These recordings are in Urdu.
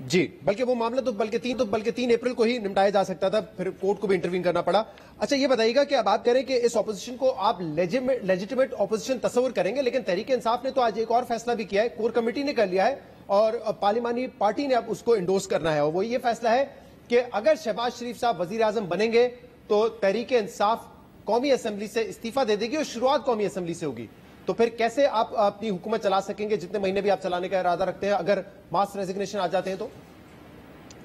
جی، بلکہ وہ معاملہ تو بلکہ 3 اپریل کو ہی نمٹایا جا سکتا تھا، پھر کورٹ کو بھی انٹروین کرنا پڑا. اچھا یہ بتائیے گا کہ اب آپ کہہ رہے ہیں کہ اس اپوزیشن کو آپ لیجیٹمیٹ اپوزیشن تصور کریں گے، لیکن تحریک انصاف نے تو آج ایک اور فیصلہ بھی کیا ہے، کور کمیٹی نے کر لیا ہے اور پارلیمانی پارٹی نے اب اس کو انڈورس کرنا ہے، اور وہ یہ فیصلہ ہے کہ اگر شہباز شریف صاحب وزیر اعظم بنیں گے تو تحریک انصاف قومی اسمبلی سے استعفیٰ دے دے گی اور شروعات قومی اسمبلی سے ہوگی. تو پھر کیسے آپ اپنی حکومت چلا سکیں گے جتنے مہینے بھی آپ چلانے کا ارادہ رکھتے ہیں اگر ماس ریزگنیشن آ جاتے ہیں تو؟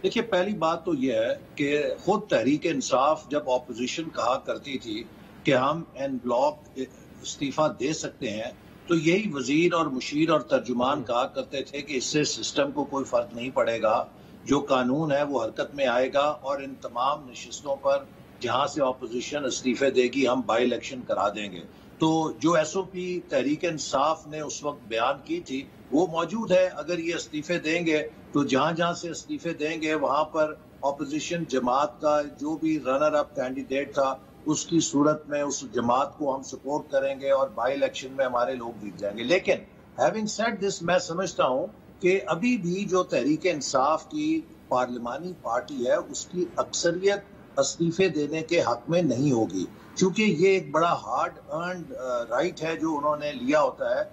دیکھیے پہلی بات تو یہ ہے کہ خود تحریک انصاف جب اپوزیشن کہا کرتی تھی کہ ہم این بلاک استعفیٰ دے سکتے ہیں تو یہی وزیر اور مشیر اور ترجمان کہا کرتے تھے کہ اس سے سسٹم کو کوئی فرق نہیں پڑے گا، جو قانون ہے وہ حرکت میں آئے گا اور ان تمام نشستوں پر جہاں سے اپوزیشن استعفے دے گی ہم بائی الیکشن کرا دیں گے. تو جو ایس او پی تحریک انصاف نے اس وقت بیان کی تھی وہ موجود ہے. اگر یہ استعفے دیں گے تو جہاں سے استعفے دیں گے وہاں پر اپوزیشن جماعت کا جو بھی رنر اپ کینڈیڈیٹ تھا اس کی صورت میں اس جماعت کو ہم سپورٹ کریں گے اور بائی الیکشن میں ہمارے لوگ جیت جائیں گے. لیکن ہیونگ سیڈ دس میں سمجھتا ہوں کہ ابھی بھی جو تحریک انصاف کی پارلیمانی پارٹی ہے اس کی اکثریت استعفے دینے کے حق میں نہیں ہوگی، کیونکہ یہ ایک بڑا ہارڈ ارنڈ رائٹ ہے جو انہوں نے لیا ہوتا ہے.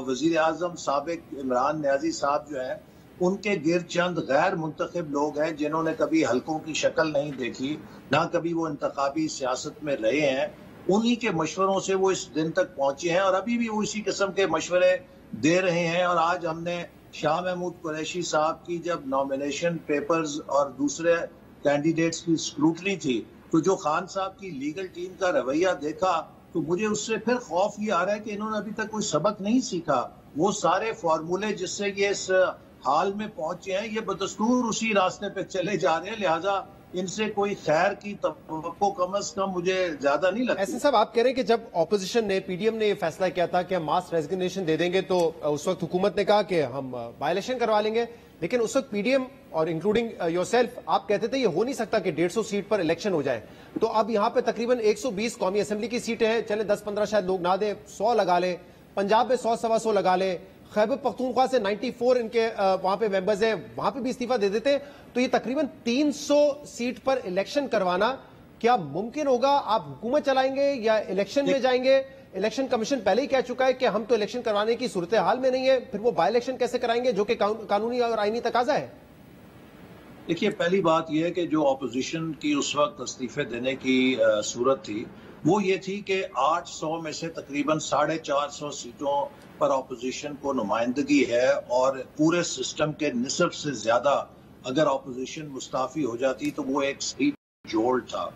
وزیر اعظم سابق عمران نیازی صاحب جو ہیں ان کے گرد چند غیر منتخب لوگ ہیں جنہوں نے کبھی حلقوں کی شکل نہیں دیکھی، نہ کبھی وہ انتخابی سیاست میں رہے ہیں. انہی کے مشوروں سے وہ اس دن تک پہنچے ہیں اور ابھی بھی وہ اسی قسم کے مشورے دے رہے ہیں. اور آج ہم نے شاہ محمود قریشی صاحب کی جب نامینیشن پیپرز اور دوسرے کینڈیڈیٹس کی اسکروٹنی تھی تو جو خان صاحب کی لیگل ٹیم کا رویہ دیکھا تو مجھے اس سے پھر خوف یہ آ رہا ہے کہ انہوں نے ابھی تک کوئی سبق نہیں سیکھا. وہ سارے فارمولے جس سے یہ اس حال میں پہنچے ہیں یہ بدستور اسی راستے پہ چلے جا رہے ہیں، لہٰذا ان سے کوئی خیر کی توقع کم از کم مجھے زیادہ نہیں لگتی. ایسے صاحب آپ کہہ رہے ہیں کہ جب اپوزیشن نے پی ڈی ایم نے یہ فیصلہ کیا تھا کہ ہم ماس ریزگنیشن دے دیں گے تو اس وقت حکومت نے کہا کہ ہم بائی الیکشن کروا لیں گے، لیکن اس وقت پی ڈی ایم اور انکلوڈنگ یور سیلف آپ کہتے تھے یہ ہو نہیں سکتا کہ 150 سیٹ پر الیکشن ہو جائے. تو اب یہاں پہ تقریباً 120 قومی اسمبلی کی سیٹیں ہیں، چلے 10-15 شاید لوگ نہ دیں، 100 لگا لیں، پنجاب میں 100-125 لگا لیں، خیبر پختونخوا سے 94 ان کے وہاں پہ ممبرز ہیں، وہاں پہ بھی استعفیٰ دے دیتے، تو یہ تقریباً 300 سیٹ پر الیکشن کروانا کیا ممکن ہوگا؟ آپ حکومت چلائیں گے یا الیکشن میں جائیں گے؟ الیکشن کمیشن پہلے ہی کہہ چکا ہے کہ ہم تو الیکشن کرانے کی صورتحال میں نہیں ہے، پھر وہ بائی الیکشن کیسے کرائیں گے جو کہ قانونی اور آئینی تقاضا ہے؟ دیکھیے پہلی بات یہ ہے کہ جو اپوزیشن کی اس وقت استعفے دینے کی صورت تھی وہ یہ تھی کہ 800 میں سے تقریباً 450 سیٹوں پر اپوزیشن کو نمائندگی ہے اور پورے سسٹم کے نصف سے زیادہ اگر اپوزیشن مستعفی ہو جاتی تو وہ ایک سیٹ جوڑ تھا.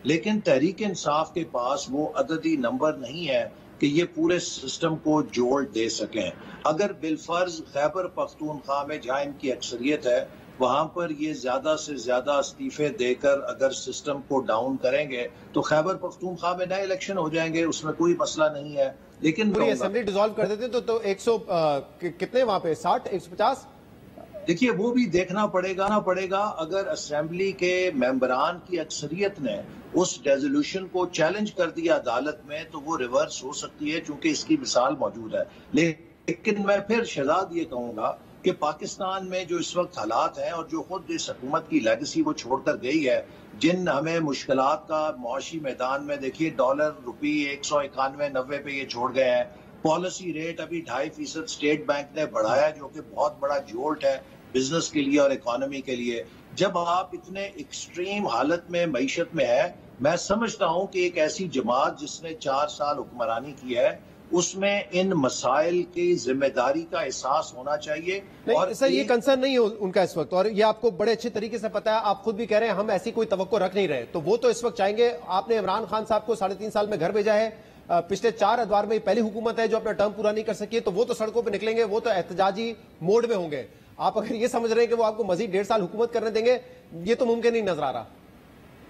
لیکن تحریک انصاف کے پاس وہ عددی نمبر نہیں ہے کہ یہ پورے سسٹم کو جوڑ دے سکیں. اگر بالفرض خیبر پختونخوا میں جہاں ان کی اکثریت ہے وہاں پر یہ زیادہ سے زیادہ استعفے دے کر اگر سسٹم کو ڈاؤن کریں گے تو خیبر پختونخوا میں نئے الیکشن ہو جائیں گے، اس میں کوئی مسئلہ نہیں ہے. لیکن پوری اسمبلی ڈیزالو کر دیتے تو 100 کتنے وہاں پہ 60 150 دیکھیے وہ بھی دیکھنا پڑے گا. اگر اسمبلی کے ممبران کی اکثریت نے اس ریزولوشن کو چیلنج کر دیا عدالت میں تو وہ ریورس ہو سکتی ہے چونکہ اس کی مثال موجود ہے. لیکن میں پھر شہزاد یہ کہوں گا کہ پاکستان میں جو اس وقت حالات ہیں اور جو خود اس حکومت کی لیگسی وہ چھوڑ کر گئی ہے، جن ہمیں مشکلات کا معاشی میدان میں دیکھیے ڈالر روپی 191.90 پہ یہ چھوڑ گئے ہیں. پالیسی ریٹ ابھی 2.5% اسٹیٹ بینک نے بڑھایا جو کہ بہت بڑا جولٹ ہے بزنس کے لیے اور اکانومی کے لیے. جب آپ اتنے ایکسٹریم حالت میں معیشت میں ہے، میں سمجھتا ہوں کہ ایک ایسی جماعت جس نے 4 سال حکمرانی کی ہے اس میں ان مسائل کی ذمہ داری کا احساس ہونا چاہیے. اور سر یہ کنسرن نہیں ہے ان کا اس وقت، اور یہ آپ کو بڑے اچھے طریقے سے پتا ہے، آپ خود بھی کہہ رہے ہیں ہم ایسی کوئی توقع رکھ نہیں رہے، تو وہ تو اس وقت چاہیں گے. آپ نے عمران خان صاحب کو 3.5 سال میں گھر بھیجا ہے، پچھلے 4 ادوار میں پہلی حکومت ہے جو اپنا ٹرم پورا نہیں کر سکی ہے، تو وہ تو سڑکوں پہ نکلیں گے، وہ تو احتجاجی موڈ میں ہوں گے. آپ اگر یہ سمجھ رہے ہیں کہ وہ آپ کو مزید 1.5 سال حکومت کرنے دیں گے، یہ تو ممکن نہیں نظر آ رہا.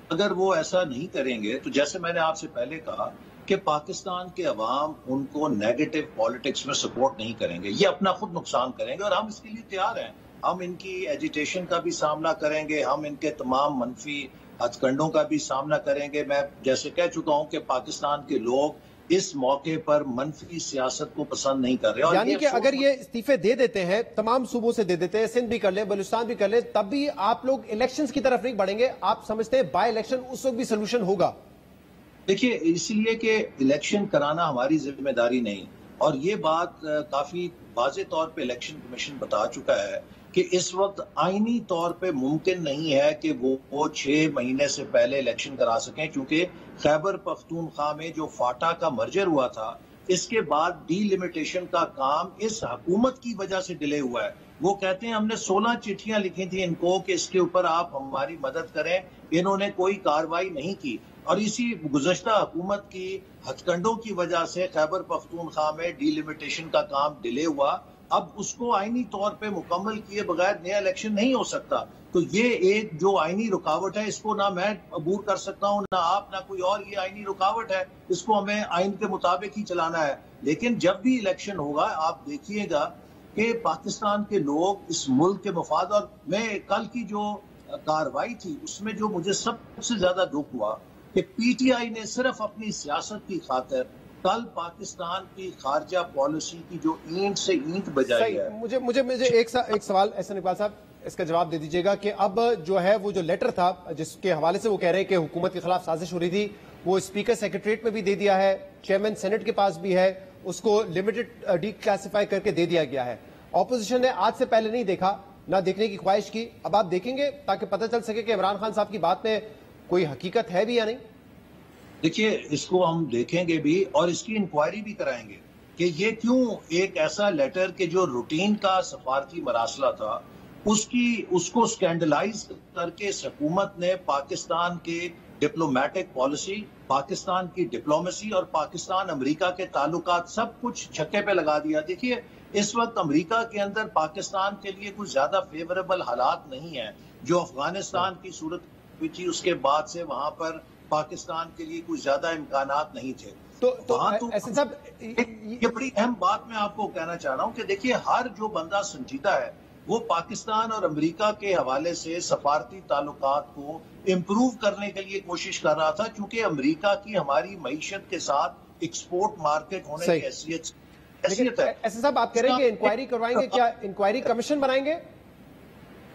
اگر وہ ایسا نہیں کریں گے تو جیسے میں نے آپ سے پہلے کہا کہ پاکستان کے عوام ان کو نیگیٹو پالیٹکس میں سپورٹ نہیں کریں گے، یہ اپنا خود نقصان کریں گے اور ہم اس کے لیے تیار ہیں. ہم ان کی ایجیٹیشن کا بھی سامنا کریں گے، ہم ان کے تمام منفی ہتھ کنڈوں کا بھی سامنا کریں گے. میں جیسے کہہ چکا ہوں کہ پاکستان کے لوگ اس موقع پر منفی سیاست کو پسند نہیں کر رہے. اور یعنی کہ اگر یہ استعفے دے دیتے ہیں، تمام صوبوں سے دے دیتے ہیں، سندھ بھی کر لیں، بلوچستان بھی کر لیں، تب بھی آپ لوگ الیکشنز کی طرف نہیں بڑھیں گے؟ آپ سمجھتے ہیں بائی الیکشن اس وقت بھی سلوشن ہوگا؟ دیکھیے، اس لیے کہ الیکشن کرانا ہماری ذمہ داری نہیں، اور یہ بات کافی واضح طور پہ الیکشن کمیشن بتا چکا ہے کہ اس وقت آئینی طور پہ ممکن نہیں ہے کہ وہ 6 مہینے سے پہلے الیکشن کرا سکیں، کیونکہ خیبر پختونخوا میں جو فاٹا کا مرجر ہوا تھا، اس کے بعد ڈی لمیٹیشن کا کام اس حکومت کی وجہ سے ڈیلے ہوا ہے. وہ کہتے ہیں ہم نے 16 چٹھیاں لکھی تھیں ان کو کہ اس کے اوپر آپ ہماری مدد کریں، انہوں نے کوئی کارروائی نہیں کی، اور اسی گزشتہ حکومت کی ہتھ کنڈوں کی وجہ سے خیبر پختونخوا میں ڈی لمیٹیشن کا کام ڈیلے ہوا. اب اس کو آئینی طور پہ مکمل کیے بغیر نیا الیکشن نہیں ہو سکتا. تو یہ ایک جو آئینی رکاوٹ ہے، اس کو نہ میں عبور کر سکتا ہوں، نہ آپ، نہ کوئی اور. یہ آئینی رکاوٹ ہے، اس کو ہمیں آئین کے مطابق ہی چلانا ہے. لیکن جب بھی الیکشن ہوگا، آپ دیکھیے گا کہ پاکستان کے لوگ اس ملک کے مفاد، اور میں کل کی جو کارروائی تھی اس میں جو مجھے سب سے زیادہ دکھ ہوا کہ پی ٹی آئی نے صرف اپنی سیاست کی خاطر کل پاکستان کی خارجہ پالیسی کی جو اینٹ سے اینٹ بجائی ہے. مجھے ایک سوال احسن اقبال صاحب اس کا جواب دے دیجیے گا کہ اب جو ہے وہ جو لیٹر تھا جس کے حوالے سے وہ کہہ رہے ہیں کہ حکومت کے خلاف سازش ہو رہی تھی، وہ اسپیکر سیکریٹریٹ میں بھی دے دیا ہے، چیئرمین سینٹ کے پاس بھی ہے، اس کو لمیٹڈ ڈی کلاسیفائی کر کے دے دیا گیا ہے. اپوزیشن نے آج سے پہلے نہیں دیکھا، نہ دیکھنے کی خواہش کی. اب آپ دیکھیں گے تاکہ پتہ چل سکے کہ عمران خان صاحب کی بات میں کوئی حقیقت ہے بھی یا نہیں؟ دیکھیے، اس کو ہم دیکھیں گے بھی اور اس کی انکوائری بھی کرائیں گے کہ یہ کیوں ایک ایسا لیٹر کہ جو روٹین کا سفارتی مراسلہ تھا اس کو سکینڈلائز کر کے اس حکومت نے پاکستان کے ڈپلومیٹک پالیسی، پاکستان کی ڈپلومیسی اور پاکستان امریکہ کے تعلقات سب کچھ چھکے پہ لگا دیا. دیکھیے، اس وقت امریکہ کے اندر پاکستان کے لیے کچھ زیادہ فیوریبل حالات نہیں ہیں. جو افغانستان کی صورت ہوئی تھی اس کے بعد سے وہاں پر پاکستان کے لیے کچھ زیادہ امکانات نہیں تھے. یہ بڑی اہم بات میں آپ کو کہنا چاہ رہا ہوں کہ دیکھیے، ہر جو بندہ سنجیدہ ہے وہ پاکستان اور امریکہ کے حوالے سے سفارتی تعلقات کو امپروو کرنے کے لیے کوشش کر رہا تھا، کیونکہ امریکہ کی ہماری معیشت کے ساتھ ایکسپورٹ مارکیٹ ہونے کی حیثیت ہے. ایسے صاحب آپ کہہ رہے ہیں کہ انکوائری کروائیں گے، کیا انکوائری کمیشن بنائیں گے؟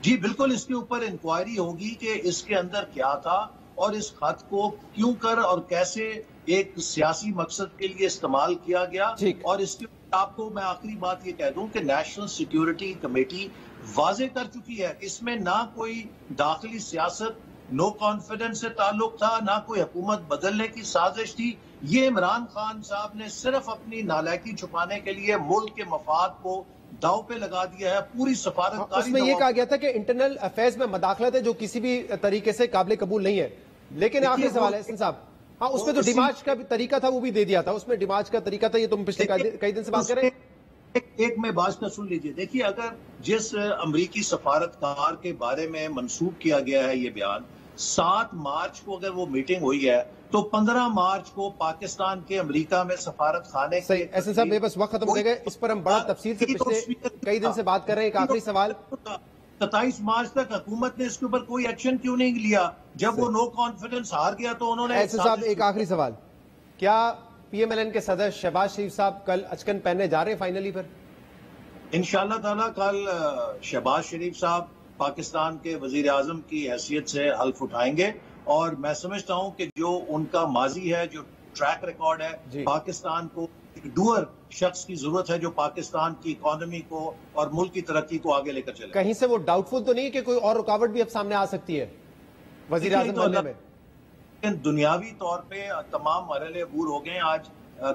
جی بالکل، اس کے اوپر انکوائری ہوگی کہ اس کے اندر کیا تھا اور اس خط کو کیوں کر اور کیسے ایک سیاسی مقصد کے لیے استعمال کیا گیا. اور اس کے آپ کو میں آخری بات یہ کہہ دوں کہ نیشنل سیکیورٹی کمیٹی واضح کر چکی ہے، اس میں نہ کوئی داخلی سیاست، نو کانفیڈنس سے تعلق تھا، نہ کوئی حکومت بدلنے کی سازش تھی. یہ عمران خان صاحب نے صرف اپنی نالائکی چھپانے کے لیے ملک کے مفاد کو داؤ پہ لگا دیا ہے. پوری سفارتکاری اس میں یہ کہا گیا تھا کہ انٹرنل افیئرز میں مداخلت ہے جو کسی بھی طریقے سے قابل قبول نہیں ہے. لیکن آخری سوال ہے حسن صاحب، ہاں اس میں تو ڈیمارچ کا بھی طریقہ تھا، وہ بھی دے دیا تھا، اس میں ڈیمارچ کا طریقہ تھا. یہ تم پچھلے کئی دن سے بات کر رہے ہیں. ایک میں بات کا سن لیجئے. دیکھیے، اگر جس امریکی سفارتکار کے بارے میں منسوب کیا گیا ہے یہ بیان، 7 مارچ کو اگر وہ میٹنگ ہوئی ہے تو 15 مارچ کو پاکستان کے امریکہ میں سفارت خانے صحیح. ایسے صاحب میرے پاس وقت ختم ہو گئے، اس پر ہم بڑا تفصیل سے پچھلے کئی دن سے بات کر رہے ہیں. ایک آخری سوال، 27 مارچ تک حکومت نے اس کے اوپر کوئی ایکشن کیوں نہیں لیا؟ جب وہ نو کانفیڈنس ہار گیا تو انہوں نے. ایسے صاحب ایک آخری سوال، کیا پی ایم ایل این کے صدر شہباز شریف صاحب کل اچکن پہننے جا رہے ہیں فائنلی پر؟ انشاءاللہ تعالیٰ کل شہباز شریف صاحب پاکستان کے وزیر اعظم کی حیثیت سے حلف اٹھائیں گے، اور میں سمجھتا ہوں کہ جو ان کا ماضی ہے، جو ٹریک ریکارڈ ہے، پاکستان کو ایک ڈوئر شخص کی ضرورت ہے جو پاکستان کی اکانومی کو اور ملک کی ترقی کو آگے لے کر چلے. کہیں سے وہ ڈاؤٹ فل تو نہیں کہ کوئی اور رکاوٹ بھی اب سامنے آ سکتی ہے وزیر اعظم بننے میں؟ دنیاوی طور پہ تمام مرحلے عبور ہو گئے ہیں. آج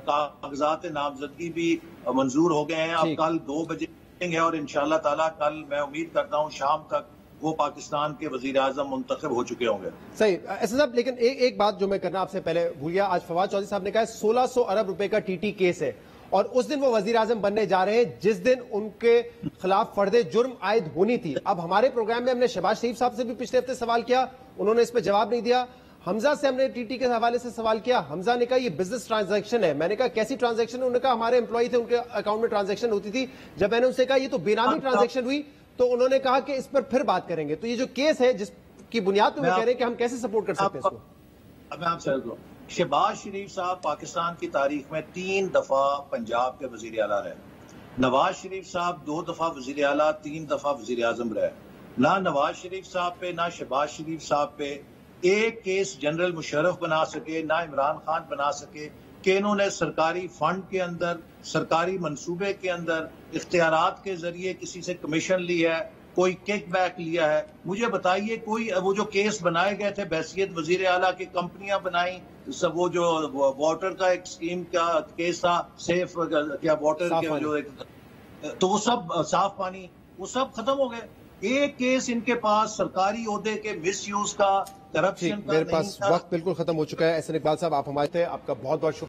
کاغذات نامزدگی بھی منظور ہو گئے ہیں. اب کل 2 بجے ہے اور انشاءاللہ تعالیٰ کل میں امید کرتا ہوں شام تک وہ پاکستان کے وزیر اعظم منتخب ہو چکے ہوں گے. صحیح. ایسا صاحب لیکن ایک بات جو میں کرنا آپ سے پہلے بھول گیا، آج فواد چودھری صاحب نے کہا 1600 ارب روپے کا ٹی ٹی کیس ہے، اور اس دن وہ وزیر اعظم بننے جا رہے ہیں جس دن ان کے خلاف فرد جرم عائد ہونی تھی. اب ہمارے پروگرام میں ہم نے شہباز شریف صاحب سے بھی پچھلے ہفتے سوال کیا، انہوں نے اس پہ جواب نہیں دیا. حمزہ سے ہم نے ٹی ٹی کے حوالے سے سوال کیا، حمزہ نے کہا یہ بزنس ٹرانزیکشن ہے. میں نے کہا کیسی ٹرانزیکشن؟ انہوں نے کہا ہمارے امپلائی تھے، ان کے اکاؤنٹ میں ٹرانزیکشن ہوتی تھی. جب میں نے ان سے کہا یہ تو بے نامی ٹرانزیکشن ہوئی تو انہوں نے کہا کہ اس پر پھر بات کریں گے. تو یہ جو کیس ہے جس کی بنیاد پہ وہ کہہ رہے ہیں کہ ہم کیسے سپورٹ کر سکتے ہیں اس کو؟ اب میں آپ سے شہباز شریف صاحب پاکستان کی تاریخ میں 3 دفعہ پنجاب کے وزیر اعلیٰ رہے. نواز شریف صاحب 2 دفعہ وزیر اعلیٰ 3 دفعہ وزیر اعظم رہے. نہ نواز شریف صاحب پہ نہ شہباز شریف صاحب پہ ایک کیس جنرل مشرف بنا سکے، نہ عمران خان بنا سکے کہ انہوں نے سرکاری فنڈ کے اندر، سرکاری منصوبے کے اندر اختیارات کے ذریعے کسی سے کمیشن لیا ہے، کوئی کک بیک لیا ہے. مجھے بتائیے کوئی وہ جو کیس بنائے گئے تھے بحیثیت وزیر اعلیٰ کی، کمپنیاں بنائیں، سب وہ جو واٹر کا ایک اسکیم کا کیس تھا، سیف کیا واٹر کے جو ایک، تو وہ سب صاف پانی، وہ سب ختم ہو گئے. ایک کیس ان کے پاس سرکاری عہدے کے مس یوز کا، کرپشن کا میرے پاس وقت بالکل ختم ہو چکا ہے. احسن اقبال صاحب آپ ہمارے تھے، آپ کا بہت بہت شکریہ.